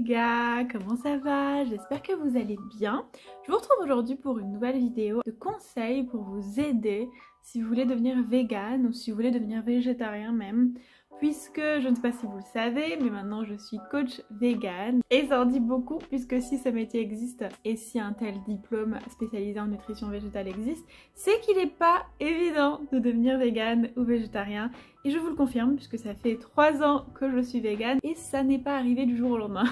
gars, comment ça va? J'espère que vous allez bien. Je vous retrouve aujourd'hui pour une nouvelle vidéo de conseils pour vous aider si vous voulez devenir vegan ou si vous voulez devenir végétarien même. Puisque, je ne sais pas si vous le savez, mais maintenant je suis coach vegan. Et ça en dit beaucoup, puisque si ce métier existe et si un tel diplôme spécialisé en nutrition végétale existe, c'est qu'il n'est pas évident de devenir vegan ou végétarien. Et je vous le confirme, puisque ça fait 3 ans que je suis vegan et ça n'est pas arrivé du jour au lendemain.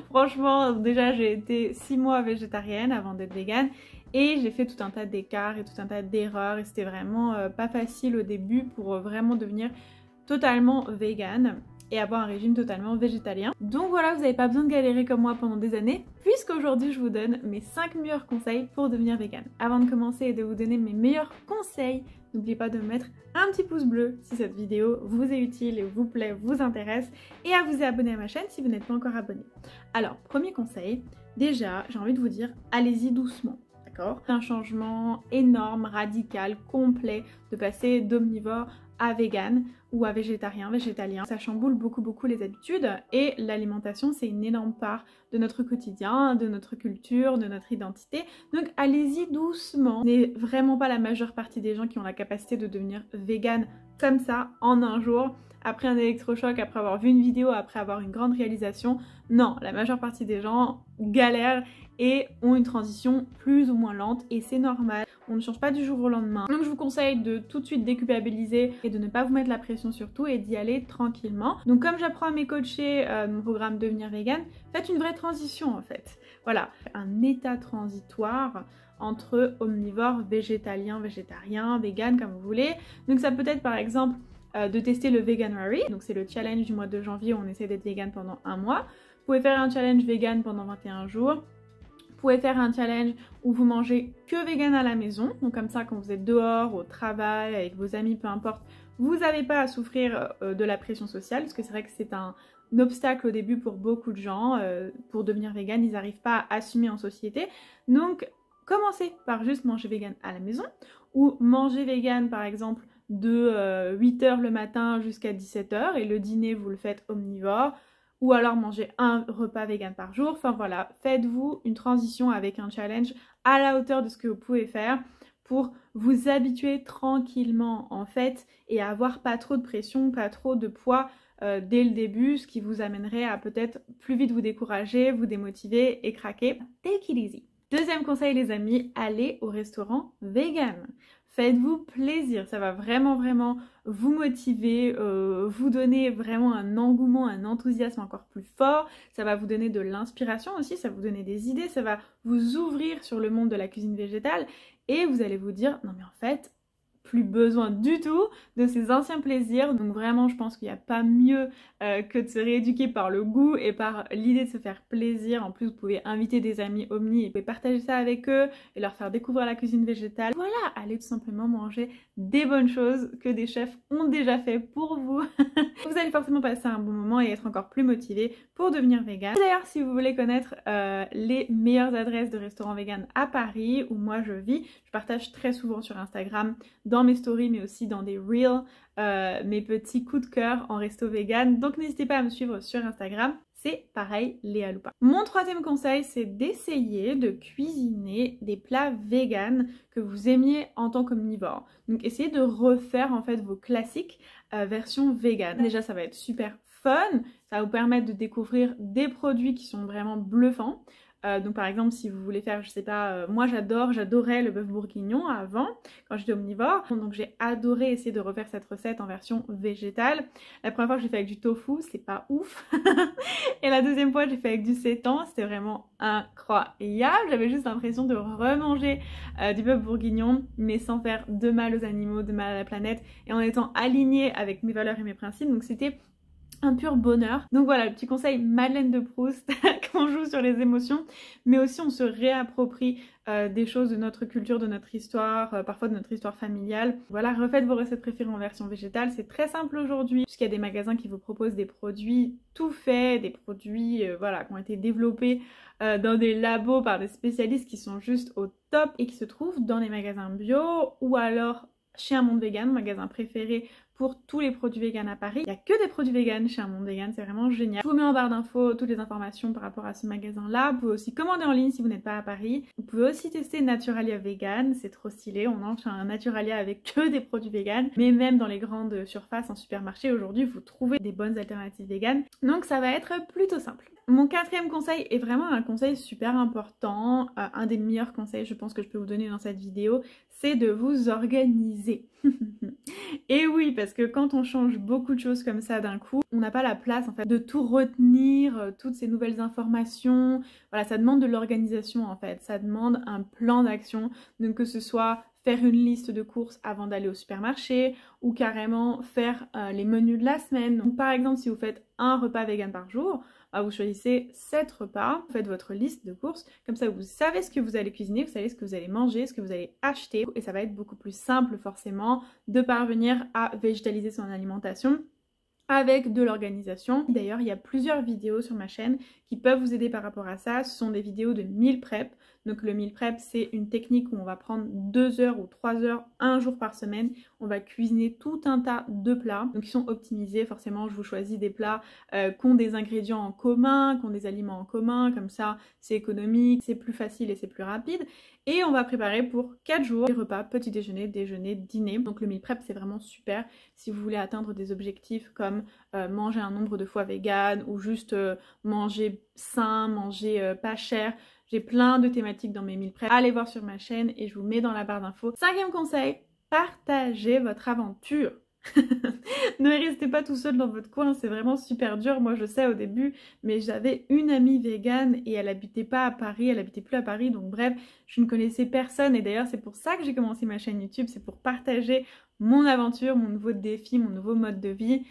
Franchement, déjà j'ai été 6 mois végétarienne avant d'être vegan. Et j'ai fait tout un tas d'écarts et tout un tas d'erreurs et c'était vraiment pas facile au début pour vraiment devenir totalement vegan et avoir un régime totalement végétalien. Donc voilà, vous n'avez pas besoin de galérer comme moi pendant des années, puisqu'aujourd'hui je vous donne mes 5 meilleurs conseils pour devenir vegan. Avant de commencer et de vous donner mes meilleurs conseils, n'oubliez pas de me mettre un petit pouce bleu si cette vidéo vous est utile et vous plaît, vous intéresse, et à vous abonner à ma chaîne si vous n'êtes pas encore abonné. Alors, premier conseil, déjà j'ai envie de vous dire, allez-y doucement. Un changement énorme, radical, complet de passer d'omnivore à vegan ou à végétarien, végétalien. Ça chamboule beaucoup les habitudes et l'alimentation c'est une énorme part de notre quotidien, de notre culture, de notre identité. Donc allez-y doucement. Ce n'est vraiment pas la majeure partie des gens qui ont la capacité de devenir vegan comme ça en un jour. Après un électrochoc, après avoir vu une vidéo, après avoir une grande réalisation. Non, la majeure partie des gens galèrent et ont une transition plus ou moins lente et c'est normal. On ne change pas du jour au lendemain. Donc je vous conseille de tout de suite déculpabiliser et de ne pas vous mettre la pression surtout et d'y aller tranquillement. Donc comme j'apprends à mes coachés mon programme Devenir Vegan, faites une vraie transition en fait. Voilà, un état transitoire entre omnivore, végétalien, végétarien, vegan comme vous voulez. Donc ça peut être par exemple de tester le Veganuary, donc c'est le challenge du mois de janvier où on essaie d'être vegan pendant 1 mois. Vous pouvez faire un challenge vegan pendant 21 jours. Vous pouvez faire un challenge où vous mangez que vegan à la maison, donc comme ça quand vous êtes dehors, au travail, avec vos amis, peu importe, vous n'avez pas à souffrir de la pression sociale, parce que c'est vrai que c'est un obstacle au début pour beaucoup de gens, pour devenir vegan, ils n'arrivent pas à assumer en société. Donc commencez par juste manger vegan à la maison, ou manger vegan par exemple de 8h le matin jusqu'à 17h et le dîner vous le faites omnivore, ou alors manger un repas vegan par jour. Enfin voilà, faites-vous une transition avec un challenge à la hauteur de ce que vous pouvez faire pour vous habituer tranquillement en fait et avoir pas trop de pression, pas trop de poids dès le début, ce qui vous amènerait à peut-être plus vite vous décourager, vous démotiver et craquer. Take it easy. Deuxième conseil les amis, allez au restaurant vegan. Faites-vous plaisir, ça va vraiment vous motiver, vous donner vraiment un engouement, un enthousiasme encore plus fort, ça va vous donner de l'inspiration aussi, ça va vous donner des idées, ça va vous ouvrir sur le monde de la cuisine végétale et vous allez vous dire non mais en fait, plus besoin du tout de ces anciens plaisirs. Donc vraiment je pense qu'il n'y a pas mieux que de se rééduquer par le goût et par l'idée de se faire plaisir. En plus vous pouvez inviter des amis omni et vous pouvez partager ça avec eux et leur faire découvrir la cuisine végétale. Voilà, allez tout simplement manger des bonnes choses que des chefs ont déjà fait pour vous. Vous allez forcément passer un bon moment et être encore plus motivé pour devenir vegan. D'ailleurs si vous voulez connaître les meilleures adresses de restaurants vegan à Paris où moi je vis, je partage très souvent sur Instagram dans mes stories mais aussi dans des reels mes petits coups de cœur en resto vegan, donc n'hésitez pas à me suivre sur Instagram, c'est pareil Léa Loupa. Mon troisième conseil c'est d'essayer de cuisiner des plats vegan que vous aimiez en tant qu'omnivore. Donc essayez de refaire en fait vos classiques version vegan. Déjà ça va être super fun, ça va vous permettre de découvrir des produits qui sont vraiment bluffants. Donc par exemple si vous voulez faire, je sais pas, moi j'adorais le bœuf bourguignon avant quand j'étais omnivore, donc j'ai adoré essayer de refaire cette recette en version végétale. La première fois que j'ai fait avec du tofu, c'est pas ouf. Et la deuxième fois j'ai fait avec du seitan, c'était vraiment incroyable. J'avais juste l'impression de remanger du bœuf bourguignon mais sans faire de mal aux animaux, de mal à la planète et en étant alignée avec mes valeurs et mes principes, donc c'était un pur bonheur. Donc voilà, le petit conseil Madeleine de Proust qu'on joue sur les émotions, mais aussi on se réapproprie des choses de notre culture, de notre histoire, parfois de notre histoire familiale. Voilà, refaites vos recettes préférées en version végétale, c'est très simple aujourd'hui, puisqu'il y a des magasins qui vous proposent des produits tout faits, des produits voilà, qui ont été développés dans des labos par des spécialistes qui sont juste au top et qui se trouvent dans les magasins bio ou alors chez Un Monde Vegan, magasin préféré pour tous les produits vegan à Paris. Il n'y a que des produits vegan chez Un Monde Vegan, c'est vraiment génial. Je vous mets en barre d'infos toutes les informations par rapport à ce magasin-là. Vous pouvez aussi commander en ligne si vous n'êtes pas à Paris. Vous pouvez aussi tester Naturalia Vegan, c'est trop stylé. On entre chez un Naturalia avec que des produits vegan, mais même dans les grandes surfaces en supermarché, aujourd'hui, vous trouvez des bonnes alternatives vegan. Donc ça va être plutôt simple. Mon quatrième conseil est vraiment un conseil super important, un des meilleurs conseils je pense que je peux vous donner dans cette vidéo, c'est de vous organiser. Et oui, parce que quand on change beaucoup de choses comme ça d'un coup, on n'a pas la place en fait de tout retenir, toutes ces nouvelles informations. Voilà, ça demande de l'organisation en fait, ça demande un plan d'action, donc que ce soit faire une liste de courses avant d'aller au supermarché ou carrément faire les menus de la semaine. Donc par exemple, si vous faites un repas vegan par jour, vous choisissez 7 repas, vous faites votre liste de courses, comme ça vous savez ce que vous allez cuisiner, vous savez ce que vous allez manger, ce que vous allez acheter, et ça va être beaucoup plus simple forcément de parvenir à végétaliser son alimentation avec de l'organisation. D'ailleurs, il y a plusieurs vidéos sur ma chaîne qui peuvent vous aider par rapport à ça. Ce sont des vidéos de meal prep. Donc le meal prep, c'est une technique où on va prendre 2 heures ou 3 heures, un jour par semaine. On va cuisiner tout un tas de plats. Donc ils sont optimisés. Forcément, je vous choisis des plats qui ont des ingrédients en commun, qui ont des aliments en commun. Comme ça, c'est économique, c'est plus facile et c'est plus rapide. Et on va préparer pour 4 jours des repas, petit déjeuner, déjeuner, dîner. Donc le meal prep, c'est vraiment super si vous voulez atteindre des objectifs comme manger un nombre de fois vegan ou juste manger sain, manger pas cher. J'ai plein de thématiques dans mes meal prep. Allez voir sur ma chaîne et je vous mets dans la barre d'infos. 5e conseil, partagez votre aventure. Ne restez pas tout seul dans votre coin, c'est vraiment super dur. Moi je sais au début, mais j'avais une amie végane et elle habitait pas à Paris, elle habitait plus à Paris, donc bref, je ne connaissais personne et d'ailleurs c'est pour ça que j'ai commencé ma chaîne YouTube, c'est pour partager mon aventure, mon nouveau défi, mon nouveau mode de vie.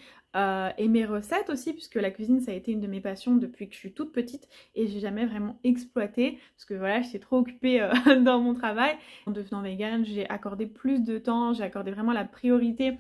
Et mes recettes aussi, puisque la cuisine ça a été une de mes passions depuis que je suis toute petite et j'ai jamais vraiment exploité parce que voilà, j'étais trop occupée dans mon travail. En devenant végane, j'ai accordé plus de temps, j'ai accordé vraiment la priorité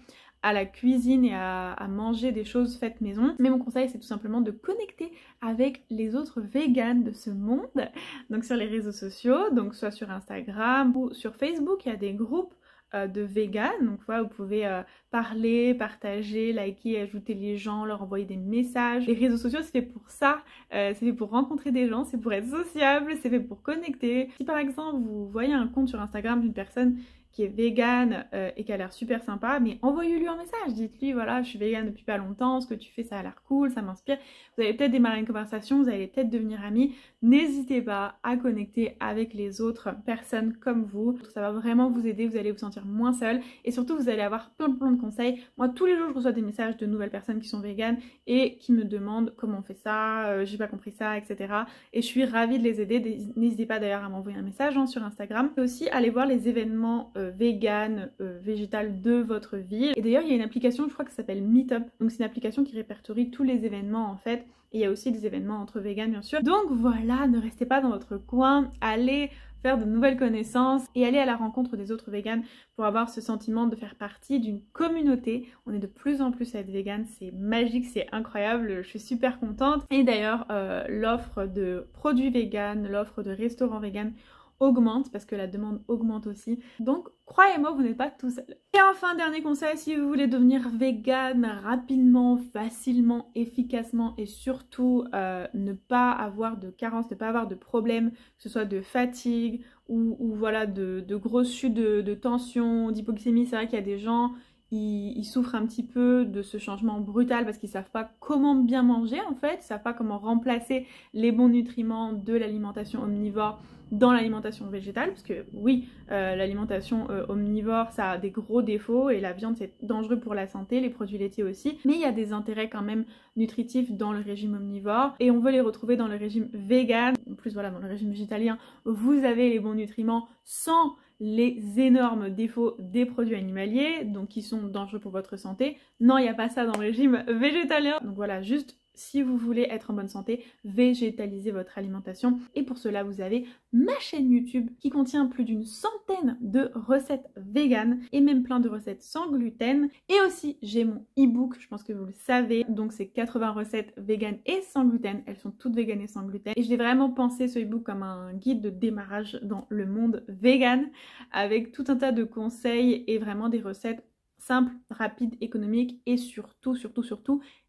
à la cuisine et à manger des choses faites maison. Mais mon conseil c'est tout simplement de connecter avec les autres véganes de ce monde, donc sur les réseaux sociaux, donc soit sur Instagram ou sur Facebook, il y a des groupes de vegan, donc voilà, vous pouvez parler, partager, liker, ajouter les gens, leur envoyer des messages. Les réseaux sociaux c'est fait pour ça, c'est fait pour rencontrer des gens, c'est pour être sociable, c'est fait pour connecter. Si par exemple vous voyez un compte sur Instagram d'une personne qui est végane et qui a l'air super sympa, mais envoyez-lui un message, dites-lui voilà je suis végane depuis pas longtemps, ce que tu fais ça a l'air cool, ça m'inspire, vous allez peut-être démarrer une conversation, vous allez peut-être devenir amis, n'hésitez pas à connecter avec les autres personnes comme vous, ça va vraiment vous aider, vous allez vous sentir moins seul et surtout vous allez avoir plein de conseils. Moi tous les jours je reçois des messages de nouvelles personnes qui sont véganes et qui me demandent comment on fait ça, j'ai pas compris ça, etc. Et je suis ravie de les aider, n'hésitez pas d'ailleurs à m'envoyer un message sur Instagram, et aussi aller voir les événements vegan, végétal de votre ville. Et d'ailleurs il y a une application, je crois que ça s'appelle Meetup, donc c'est une application qui répertorie tous les événements en fait, et il y a aussi des événements entre véganes bien sûr. Donc voilà, ne restez pas dans votre coin, allez faire de nouvelles connaissances et aller à la rencontre des autres véganes pour avoir ce sentiment de faire partie d'une communauté. On est de plus en plus à être végane, c'est magique, c'est incroyable, je suis super contente. Et d'ailleurs l'offre de produits véganes, l'offre de restaurants véganes augmente parce que la demande augmente aussi. Donc croyez-moi, vous n'êtes pas tout seul. Et enfin, dernier conseil, si vous voulez devenir végane rapidement, facilement, efficacement et surtout ne pas avoir de carence, ne pas avoir de problème, que ce soit de fatigue ou voilà de grosses chutes de tension, d'hypoglycémie. C'est vrai qu'il y a des gens ils souffrent un petit peu de ce changement brutal parce qu'ils savent pas comment bien manger en fait, ils savent pas comment remplacer les bons nutriments de l'alimentation omnivore dans l'alimentation végétale, parce que oui, l'alimentation omnivore ça a des gros défauts et la viande c'est dangereux pour la santé, les produits laitiers aussi, mais il y a des intérêts quand même nutritifs dans le régime omnivore et on veut les retrouver dans le régime vegan. En plus voilà, dans le régime végétalien vous avez les bons nutriments sans les énormes défauts des produits animaliers, donc qui sont dangereux pour votre santé. Non, il n'y a pas ça dans le régime végétalien. Donc voilà, juste si vous voulez être en bonne santé, végétalisez votre alimentation. Et pour cela, vous avez ma chaîne YouTube qui contient plus d'une centaine de recettes véganes et même plein de recettes sans gluten. Et aussi, j'ai mon e-book, je pense que vous le savez. Donc c'est 80 recettes véganes et sans gluten. Elles sont toutes véganes et sans gluten. Et je l'ai vraiment pensé ce e-book comme un guide de démarrage dans le monde vegan avec tout un tas de conseils et vraiment des recettes simple, rapide, économique et surtout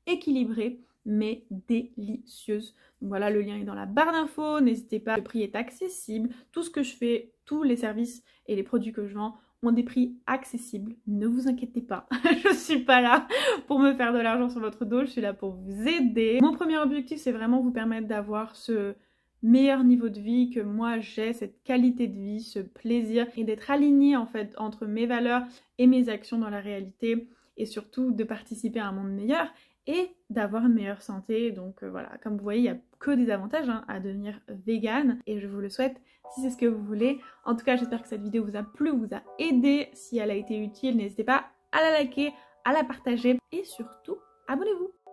équilibrée mais délicieuse. Donc voilà, le lien est dans la barre d'infos, n'hésitez pas, le prix est accessible, tout ce que je fais, tous les services et les produits que je vends ont des prix accessibles, ne vous inquiétez pas, je suis pas là pour me faire de l'argent sur votre dos, je suis là pour vous aider. Mon premier objectif, c'est vraiment vous permettre d'avoir ce meilleur niveau de vie que moi j'ai, cette qualité de vie, ce plaisir et d'être aligné en fait entre mes valeurs et mes actions dans la réalité et surtout de participer à un monde meilleur et d'avoir une meilleure santé. Donc voilà, comme vous voyez, il n'y a que des avantages à devenir vegan et je vous le souhaite si c'est ce que vous voulez. En tout cas, j'espère que cette vidéo vous a plu, vous a aidé. Si elle a été utile, n'hésitez pas à la liker, à la partager et surtout, abonnez-vous.